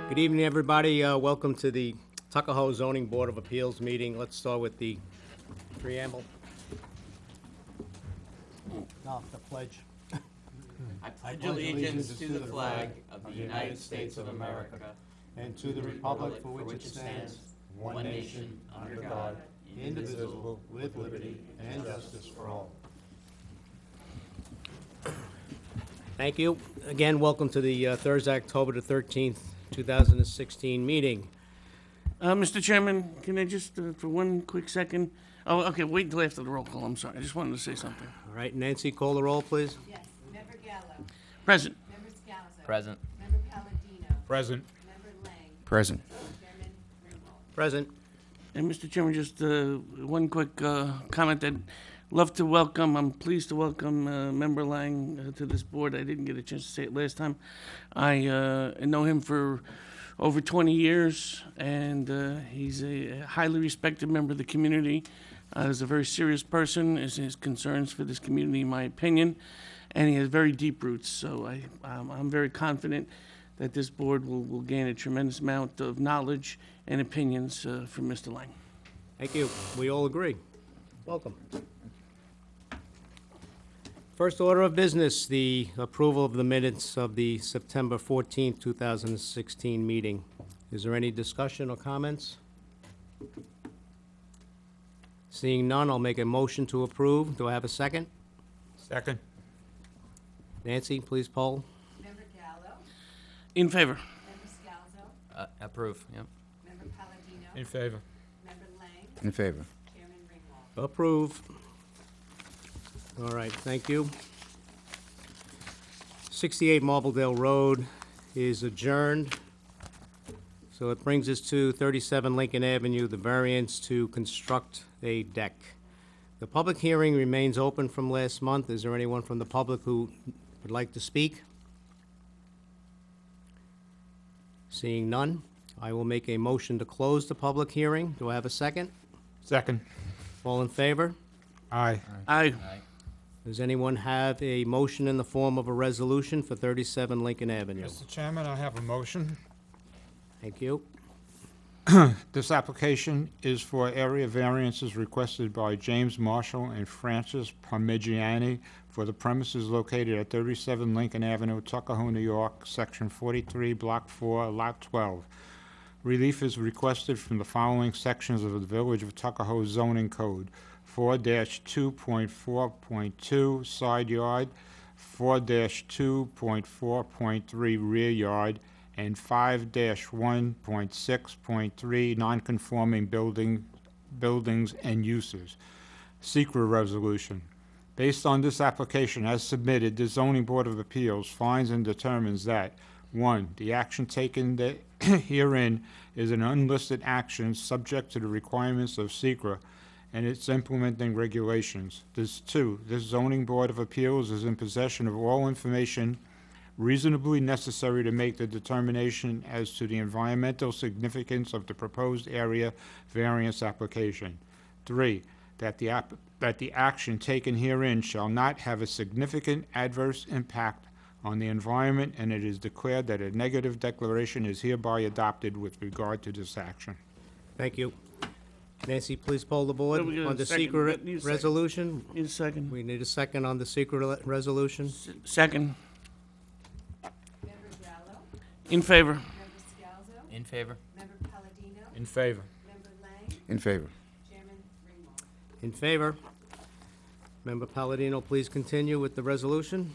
Good evening, everybody. Welcome to the Tuckahoe Zoning Board of Appeals meeting. Let's start with the preamble. No, the pledge. I pledge allegiance to the flag of the United States of America and to the republic for which it stands, one nation, under God, indivisible, with liberty and justice for all. Thank you. Again, welcome to the Thursday, October the 13th, 2016 meeting. Mr. Chairman, can I just, for one quick second? Oh, okay, wait until after the roll call, I'm sorry. I just wanted to say something. All right, Nancy, call the roll, please. Yes. Member Gallo. Present. Member Scalzo. Present. Member Palladino. Present. Member Lang. Present. Chairman Ringwald. Present. And Mr. Chairman, just one quick comment. I'd love to welcome, I'm pleased to welcome Member Lang to this board. I didn't get a chance to say it last time. I know him for over 20 years, and he's a highly respected member of the community. He's a very serious person, is his concerns for this community, in my opinion, and he has very deep roots. So I'm very confident that this board will gain a tremendous amount of knowledge and opinions from Mr. Lang. Thank you. We all agree. Welcome. First order of business, the approval of the minutes of the September 14th, 2016 meeting. Is there any discussion or comments? Seeing none, I'll make a motion to approve. Do I have a second? Second. Nancy, please poll. Member Gallo. In favor. Member Scalzo. Approve, yep. Member Palladino. In favor. Member Lang. In favor. Chairman Ringwald. Approve. All right, thank you. 68 Marbledale Road is adjourned. So it brings us to 37 Lincoln Avenue, the variance to construct a deck. The public hearing remains open from last month. Is there anyone from the public who would like to speak? Seeing none, I will make a motion to close the public hearing. Do I have a second? Second. All in favor? Aye. Aye. Does anyone have a motion in the form of a resolution for 37 Lincoln Avenue? Mr. Chairman, I have a motion. Thank you. This application is for area variances requested by James Marshall and Francis Parmigiani for the premises located at 37 Lincoln Avenue, Tuckahoe, New York, Section 43, Block 4, Lot 12. Relief is requested from the following sections of the Village of Tuckahoe zoning code: 4-2.4.2 side yard, 4-2.4.3 rear yard, and 5-1.6.3 nonconforming buildings and uses. Secret resolution. Based on this application as submitted, the Zoning Board of Appeals finds and determines that 1. The action taken herein is an unlisted action subject to the requirements of SECRA and its implementing regulations. 2. This Zoning Board of Appeals is in possession of all information reasonably necessary to make the determination as to the environmental significance of the proposed area variance application. 3. That the action taken herein shall not have a significant adverse impact on the environment, and it is declared that a negative declaration is hereby adopted with regard to this action. Thank you. Nancy, please poll the board So we get a on the second. secret Need a second. resolution. Need a second. We need a second on the secret resolution. Second. Member Gallo. In favor. Member Scalzo. In favor. Member Palladino. In favor. Member Lang. In favor. Chairman Ringwald. In favor. Member Palladino, please continue with the resolution.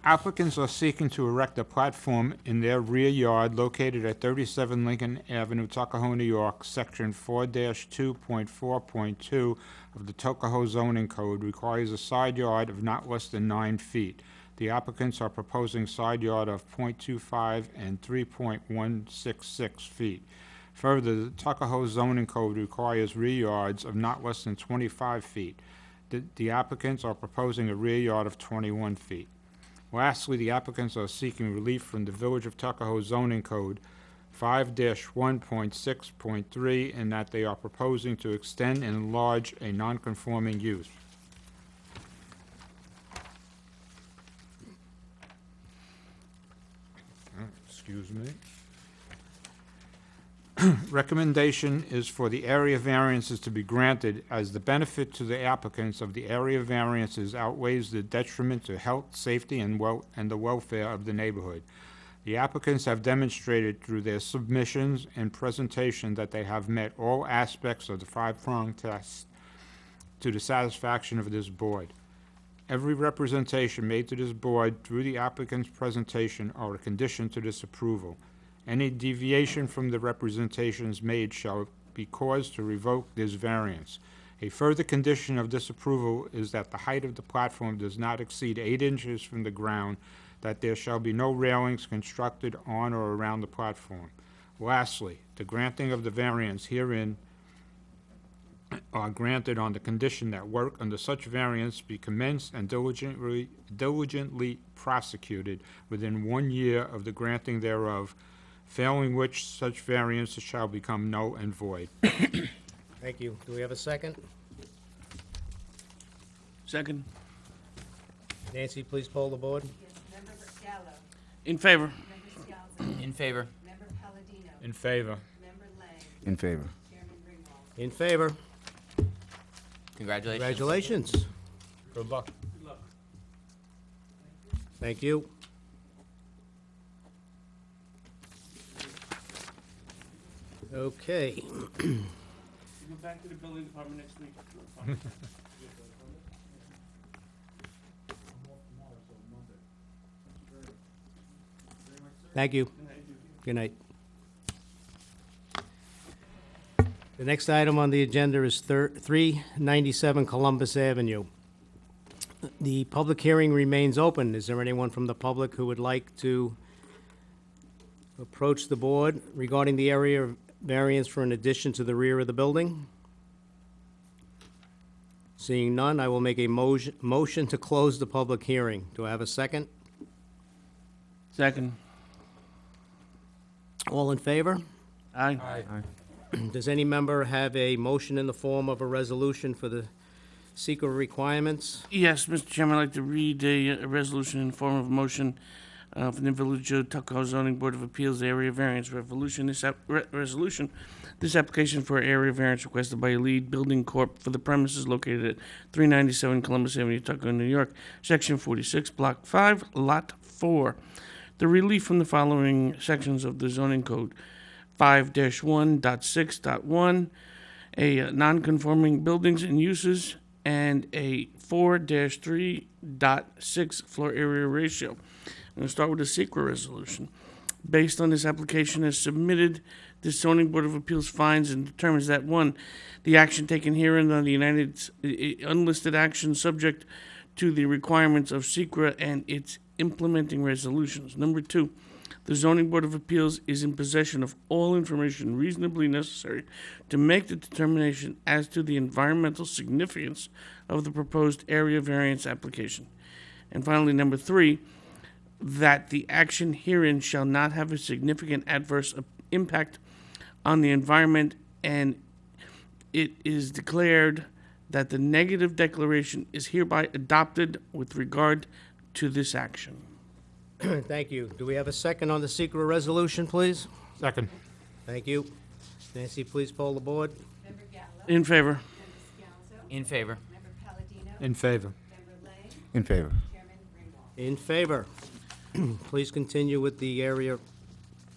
Applicants are seeking to erect a platform in their rear yard located at 37 Lincoln Avenue, Tuckahoe, New York. Section 4-2.4.2 of the Tuckahoe zoning code requires a side yard of not less than 9 feet. The applicants are proposing side yard of .25 and 3.166 feet. Further, the Tuckahoe zoning code requires rear yards of not less than 25 feet. The applicants are proposing a rear yard of 21 feet. Lastly, the applicants are seeking relief from the Village of Tuckahoe zoning code 5-1.6.3 in that they are proposing to extend and enlarge a nonconforming use. Excuse me. Recommendation is for the area variances to be granted as the benefit to the applicants of the area variances outweighs the detriment to health, safety, and the welfare of the neighborhood. The applicants have demonstrated through their submissions and presentation that they have met all aspects of the five-prong test to the satisfaction of this board. Every representation made to this board through the applicant's presentation are a condition to this approval. Any deviation from the representations made shall be cause to revoke this variance. A further condition of this approval is that the height of the platform does not exceed 8 inches from the ground, that there shall be no railings constructed on or around the platform. Lastly, the granting of the variance herein are granted on the condition that work under such variance be commenced and diligently prosecuted within 1 year of the granting thereof, failing which such variances shall become null and void. Thank you. Do we have a second? Second. Nancy, please poll the board. Yes, Member Gallo. In favor. Member Scalzo. In favor. Member Palladino. In favor. Member Lang. In favor. Chairman Ringwald. In favor. Congratulations. Congratulations. Good luck. Thank you. Okay. Go back to the building department next week. Thank you. Good night. The next item on the agenda is 397 Columbus Avenue. The public hearing remains open. Is there anyone from the public who would like to approach the board regarding the area variance for an addition to the rear of the building? Seeing none, I will make a motion to close the public hearing. Do I have a second? Second. All in favor? Aye. Does any member have a motion in the form of a resolution for the secret requirements? Yes, Mr. Chairman, I'd like to read a resolution in the form of a motion from the Village of Tuckahoe Zoning Board of Appeals Area Variance Resolution. This application for area variance requested by Elite Building Corp. For the premises located at 397 Columbus Avenue, Tuckahoe, New York, Section 46, Block 5, Lot 4. The relief from the following sections of the zoning code: 5-1.6.1, a non-conforming buildings and uses, and a 4-3.6 floor area ratio. I'm going to start with the secret resolution. Based on this application as submitted, the zoning board of appeals finds and determines that 1, the action taken herein on the unlisted action subject to the requirements of secret and its implementing resolutions. Number 2, the zoning board of appeals is in possession of all information reasonably necessary to make the determination as to the environmental significance of the proposed area variance application. And finally, number 3, that the action herein shall not have a significant adverse impact on the environment, and it is declared that the negative declaration is hereby adopted with regard to this action. Thank you. Do we have a second on the secret resolution, please? Second. Thank you. Nancy, please poll the board. Member Gallo. In favor. Member Scalzo. In favor. Member Palladino. In favor. Member Lang. In favor. Chairman Ringwald. In favor. Please continue with the area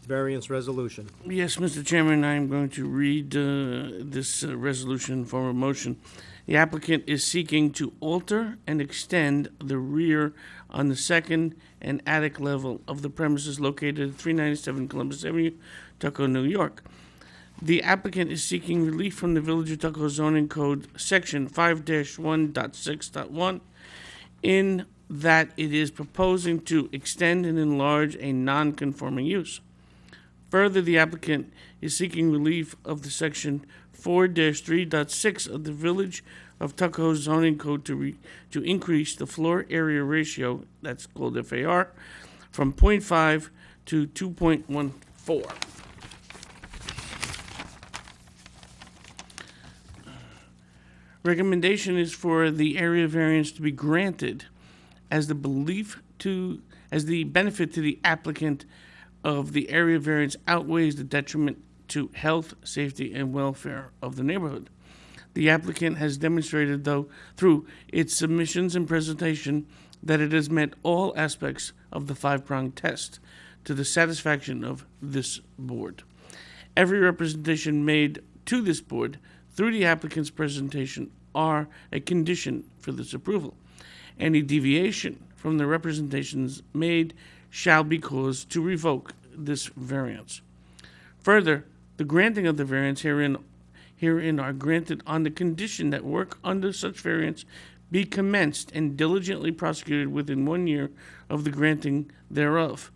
variance resolution. Yes, Mr. Chairman, I'm going to read this resolution in form of motion. The applicant is seeking to alter and extend the rear on the second and attic level of the premises located at 397 Columbus Avenue, Tuckahoe, New York. The applicant is seeking relief from the Village of Tuckahoe zoning code, section 5-1.6.1, in that it is proposing to extend and enlarge a non-conforming use. Further, the applicant is seeking relief of the section 4-3.6 of the Village of Tuckahoe zoning code to increase the floor area ratio, that's called FAR, from 0.5 to 2.14. Recommendation is for the area variance to be granted as the benefit to the applicant of the area variance outweighs the detriment to health, safety, and welfare of the neighborhood. The applicant has demonstrated, though, through its submissions and presentation, that it has met all aspects of the five-pronged test to the satisfaction of this board. Every representation made to this board through the applicant's presentation are a condition for this approval. Any deviation from the representations made shall be cause to revoke this variance. Further, the granting of the variance herein are granted on the condition that work under such variance be commenced and diligently prosecuted within 1 year of the granting thereof,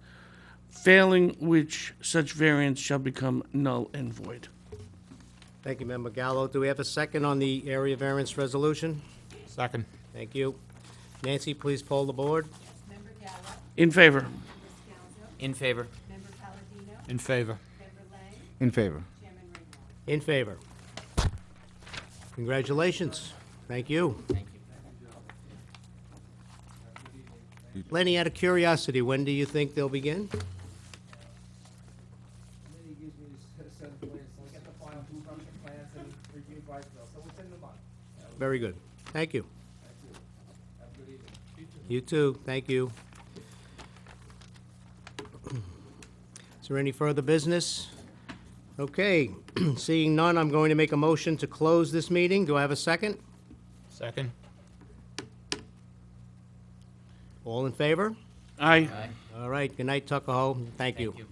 failing which such variance shall become null and void. Thank you, Member Gallo. Do we have a second on the area variance resolution? Second. Thank you. Nancy, please poll the board. Member Gallo. In favor. Member Scalzo. In favor. Member Palladino. In favor. Member Lang. In favor. Chairman Raymond. In favor. Congratulations. Thank you. Thank you. Lenny, out of curiosity, when do you think they'll begin? Committee gives me this set of plans, so I get the final construction plans and review by Phil, so within the month. Very good. Thank you. Thank you. Have a good evening. You too. Thank you. Is there any further business? Okay, seeing none, I'm going to make a motion to close this meeting. Do I have a second? Second. All in favor? Aye. Aye. All right, good night, Tuckahoe. Thank you. Thank you.